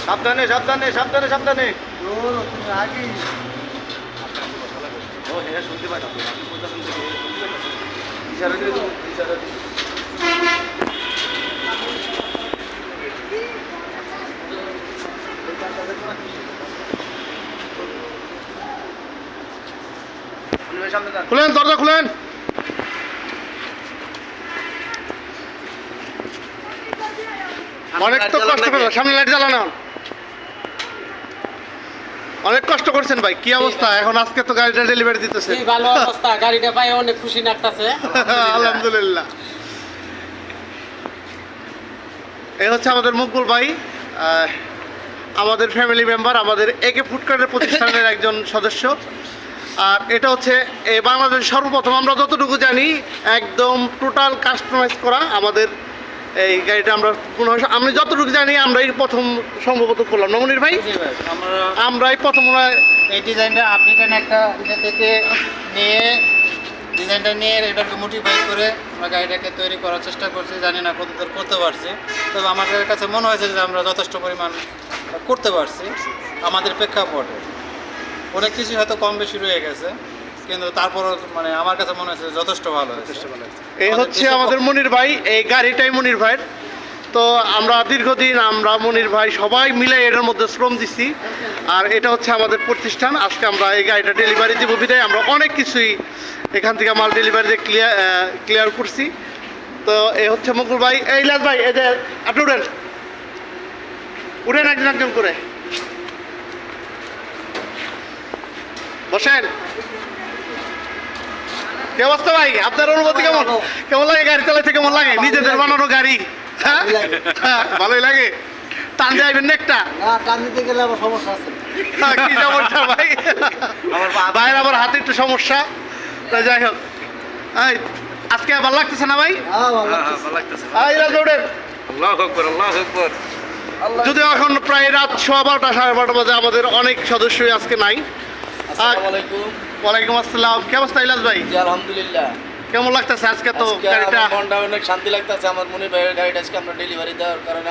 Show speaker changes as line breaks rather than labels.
সাবধানে সাবধানে সাবধানে সাবধানে।
আগে
ও হ্যাঁ শুনতে পাই না তো, আমি কোথাও শুনতে পাই, শুনতে পাই না তো। ইশারা দিয়ে দেবো, ইশারা দিয়ে। সামনে যান।
খুলেন, দরজা খুলেন। অনেক তো কষ্ট করে সামনে লাইট জ্বালানো, অনেক কষ্ট করছেন ভাই। কি অবস্থা এখন? আজকে তো গাড়িটা ডেলিভারি দিতেছে।
এই ভালো অবস্থা, গাড়িটা পাই অনেক খুশি লাগতাছে।
আলহামদুলিল্লাহ। এই হচ্ছে আমাদের মকবুল ভাই, আমাদের ফ্যামিলি মেম্বার, আমাদের একে ফুডকার্টের প্রতিষ্ঠানের একজন সদস্য। আর এটা হচ্ছে বাংলাদেশ সর্বপ্রথম, আমরা যতটুকু জানি, একদম টোটাল কাস্টমাইজ করা আমাদের এই গাড়িটা। আমি যতটুকু জানি আমরাই প্রথম সম্ভবত করলাম না মনির ভাই? আমরাই প্রথম
এই ডিজাইনটা আফ্রিকান একটা এটা থেকে নিয়ে ডিজাইনটা নিয়ে এটাকে মোটিফাই করে আমরা গাড়িটাকে তৈরি করার চেষ্টা করছি। জানি না কতদূর করতে পারছি, তবে আমাদের কাছে মনে হয়েছে যে আমরা যথেষ্ট পরিমাণ করতে পারছি। আমাদের প্রেক্ষাপটে অনেক কিছু হয়তো কম বেশি রয়ে গেছে, কিন্তু তারপরও মানে আমার কাছে মনে হয়েছে যথেষ্ট ভালো হয়েছে।
এই হচ্ছে আমাদের মনির ভাই, এই গাড়িটাই মনির ভাইয়ের। তো আমরা দীর্ঘদিন আমরা মনির ভাই সবাই মিলে এটার মধ্যে শ্রম দিচ্ছি। আর এটা হচ্ছে আমাদের প্রতিষ্ঠান। আজকে আমরা এই গাড়িটা ডেলিভারি দিব বিদায় আমরা অনেক কিছুই এখান থেকে মাল ডেলিভারি দিয়ে ক্লিয়ার করছি। তো এই হচ্ছে মকুল ভাই। এই লাল ভাই, এই যে আপনি উঠেন উঠেন একজন একজন করে বসেন। কি অবস্থা ভাই? আপনার অনুভূতি কেমন? কেমন লাগে গাড়ি চালাইতে? কেমন লাগে নিজেদের বানানো গাড়ি? হ্যাঁ, ভালোই লাগে। টান যাইবেন না একটা?
টান দিতে গেলে আবার সমস্যা আছে।
কি সমস্যা ভাই? ভাইয়ের আবার হাতে একটু সমস্যা। তো যাই হোক, আজকে ভালো লাগতেছে না ভাই? যদিও এখন প্রায় রাত 12:30 12:30 বাজে, আমাদের অনেক সদস্যই আজকে নাই। ওয়ালাইকুম আসসালাম। কি অবস্থা ইলাস ভাই?
আলহামদুলিল্লাহ।
কেমন লাগতেছে আজকে? তো গাড়িটা
মনটা অনেক শান্তি লাগতেছে। আমার মনে হয় গাড়িটা আজকে আমরা ডেলিভারি দেওয়ার কারণে